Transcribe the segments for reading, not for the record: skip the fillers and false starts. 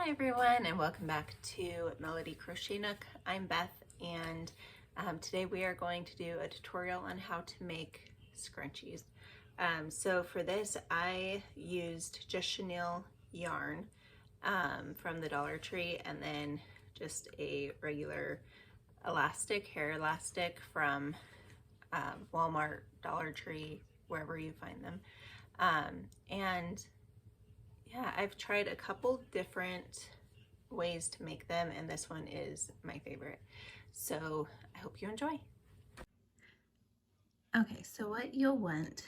Hi everyone, and welcome back to Melody Crochet Nook. I'm Beth, and today we are going to do a tutorial on how to make scrunchies. So for this I used just chenille yarn from the Dollar Tree, and then just a regular elastic, hair elastic from Walmart, Dollar Tree, wherever you find them. And yeah, I've tried a couple different ways to make them, and this one is my favorite. So I hope you enjoy. Okay, so what you'll want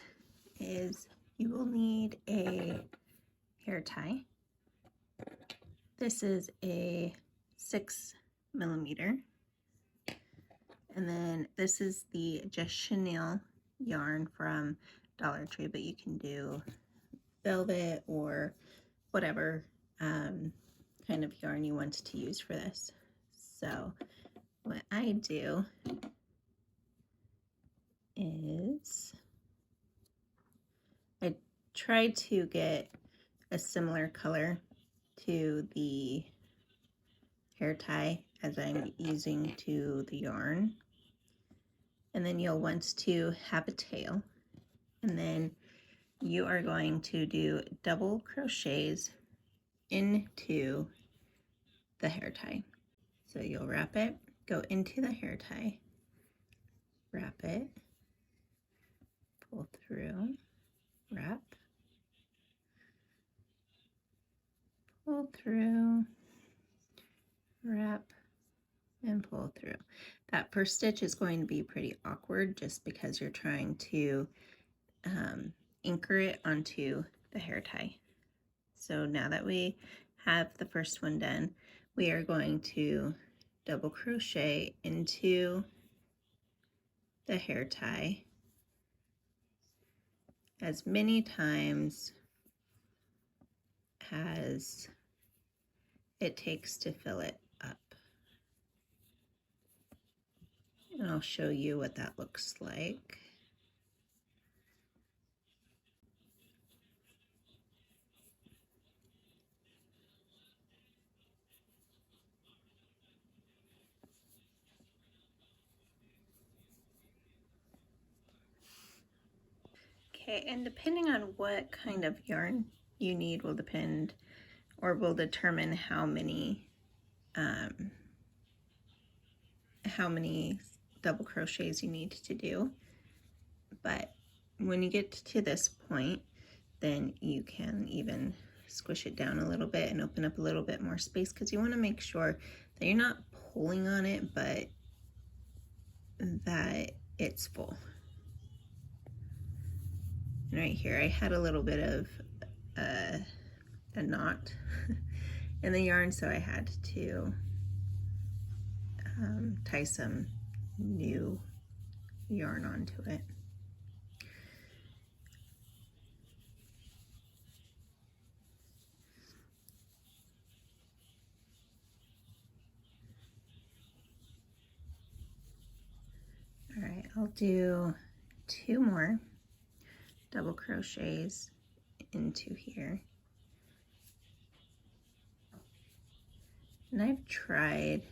is you will need a hair tie. This is a 6mm. And then this is the just chenille yarn from Dollar Tree, but you can do velvet or whatever kind of yarn you want to use for this. So what I do is I try to get a similar color to the hair tie as I'm using to the yarn. And then you'll want to have a tail, and then you are going to do double crochets into the hair tie. So you'll wrap it, go into the hair tie, wrap it, pull through, wrap, pull through, wrap, and pull through. That first stitch is going to be pretty awkward just because you're trying to anchor it onto the hair tie. So now that we have the first one done, we are going to double crochet into the hair tie as many times as it takes to fill it up. And I'll show you what that looks like. Okay, and depending on what kind of yarn you need will depend or will determine how many double crochets you need to do. But when you get to this point, then you can even squish it down a little bit and open up a little bit more space, because you want to make sure that you're not pulling on it, but that it's full. And right here I had a little bit of a knot in the yarn, so I had to tie some new yarn onto it. All right, I'll do 2 more double crochets into here. And I've tried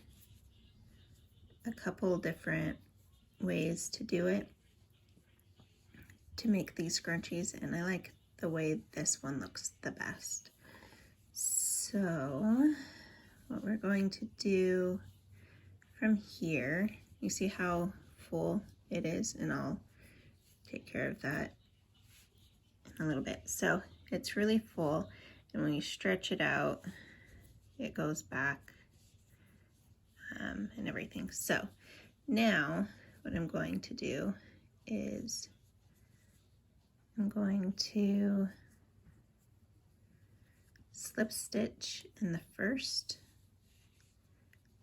a couple different ways to do it, to make these scrunchies, and I like the way this one looks the best. So what we're going to do from here, you see how full it is, and I'll take care of that in a little bit. So it's really full, and when you stretch it out, it goes back and everything. So now what I'm going to do is I'm going to slip stitch in the first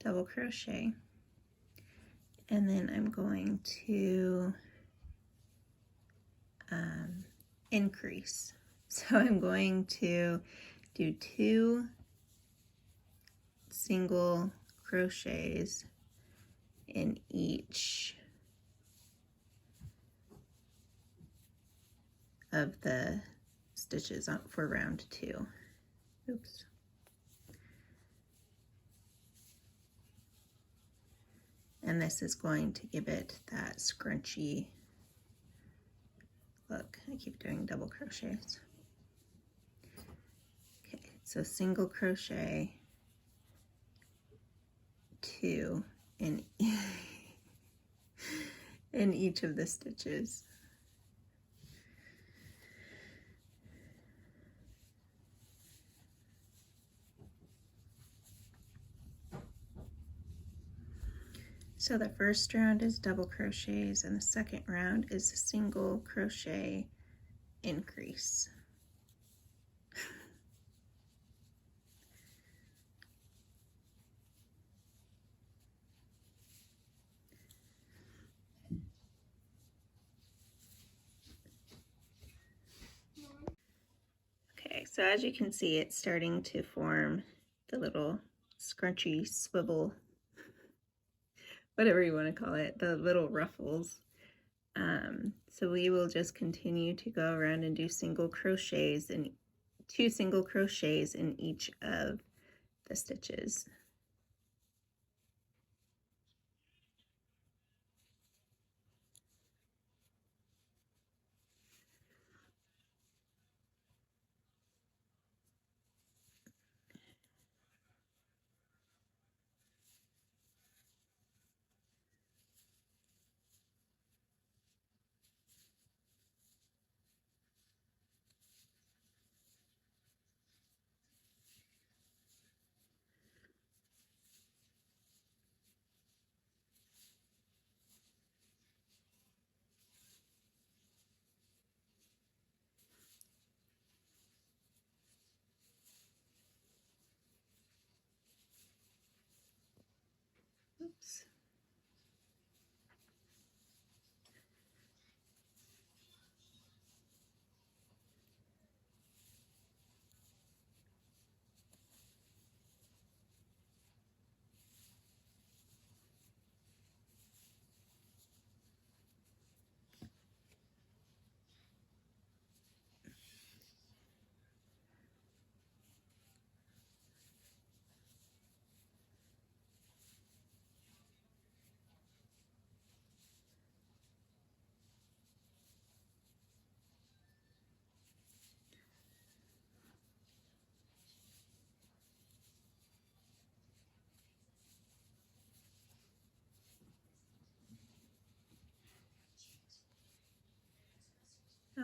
double crochet, and then I'm going to increase. So I'm going to do 2 single crochets in each of the stitches for round 2. Oops. and this is going to give it that scrunchy look. I keep doing double crochets. Okay, so single crochet, 2 in in each of the stitches. So the first round is double crochets and the second round is a single crochet increase. Okay, so as you can see, it's starting to form the little scrunchy swivel, whatever you want to call it, the little ruffles. So we will just continue to go around and do single crochets and 2 single crochets in each of the stitches. Oops.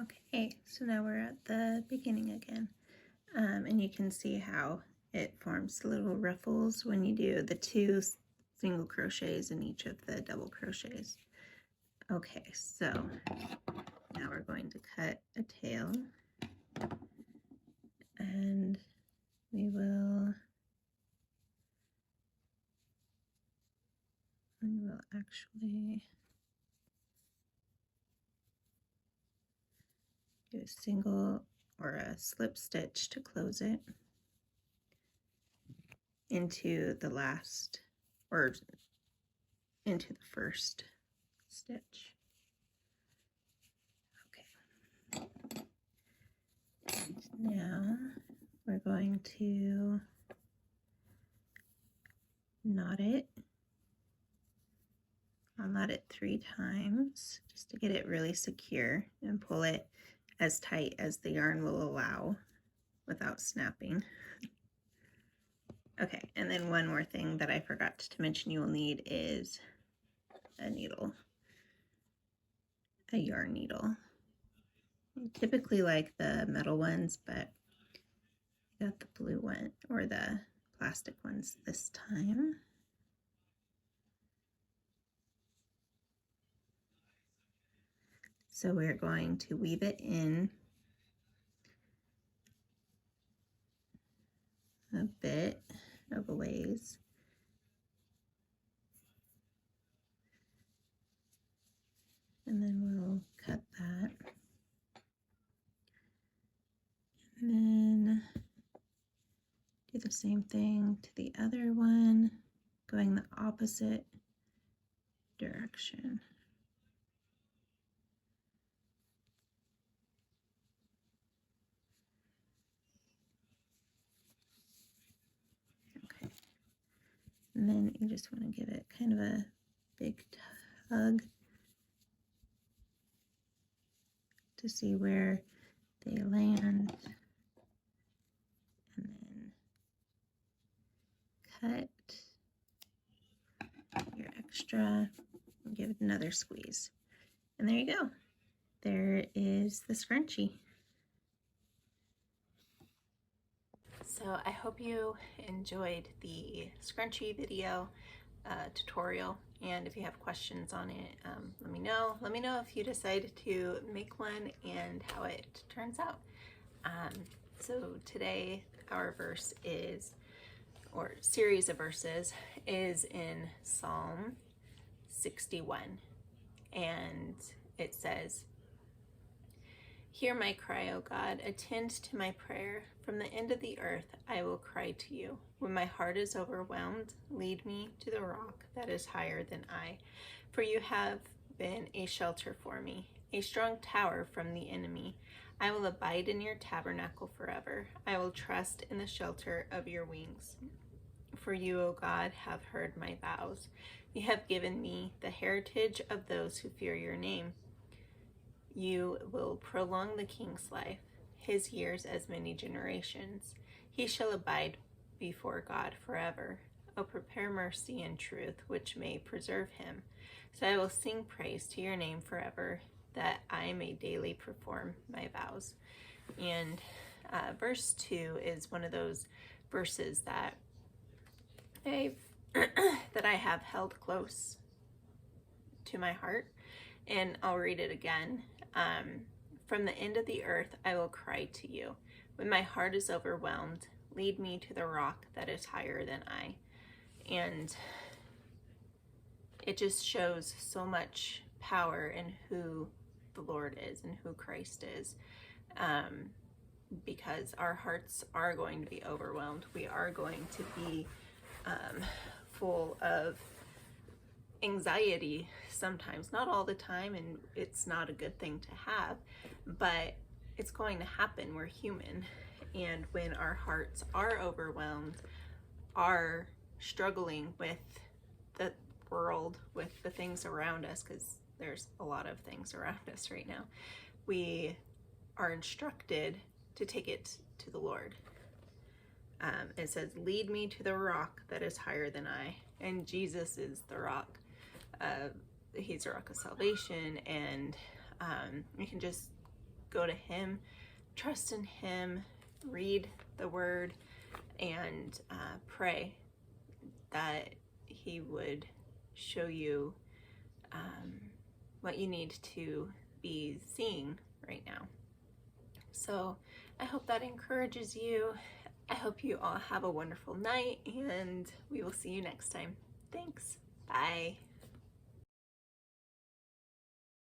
Okay, so now we're at the beginning again, and you can see how it forms little ruffles when you do the 2 single crochets in each of the double crochets. Okay, so now we're going to cut a tail, and we will actually do a single or a slip stitch to close it into the last, or into the first stitch. Okay. Now we're going to knot it. I'll knot it 3 times just to get it really secure and pull it as tight as the yarn will allow without snapping. Okay, and then one more thing that I forgot to mention you will need is a needle, a yarn needle. I typically like the metal ones, but I got the blue one, or the plastic ones this time. So we're going to weave it in a bit of a ways. And then we'll cut that. And then do the same thing to the other one, going the opposite direction. Okay. And then you just want to give it kind of a big tug to see where they land, and then cut your extra and give it another squeeze. And there you go. There is the scrunchie. So I hope you enjoyed the scrunchie video tutorial, and if you have questions on it, let me know. Let me know if you decide to make one and how it turns out. So today our verse is, or series of verses, is in Psalm 61, and it says, "Hear my cry, O God, attend to my prayer. From the end of the earth I will cry to you. When my heart is overwhelmed, lead me to the rock that is higher than I. For you have been a shelter for me, a strong tower from the enemy. I will abide in your tabernacle forever. I will trust in the shelter of your wings. For you, O God, have heard my vows. You have given me the heritage of those who fear your name. You will prolong the king's life, his years as many generations. He shall abide before God forever. O prepare mercy and truth, which may preserve him. So I will sing praise to your name forever, that I may daily perform my vows." And verse 2 is one of those verses that that I have held close to my heart, and I'll read it again. "From the end of the earth I will cry to you. When my heart is overwhelmed, lead me to the rock that is higher than I." And it just shows so much power in who the Lord is and who Christ is, because our hearts are going to be overwhelmed. We are going to be full of anxiety sometimes, not all the time, and it's not a good thing to have, but it's going to happen. We're human, and when our hearts are overwhelmed, are struggling with the world, with the things around us, because there's a lot of things around us right now, we are instructed to take it to the Lord. It says, "Lead me to the rock that is higher than I," and Jesus is the rock. He's a rock of salvation, and you can just go to him, trust in him, read the word, and pray that he would show you what you need to be seeing right now. So I hope that encourages you. I hope you all have a wonderful night, and we will see you next time. Thanks. Bye.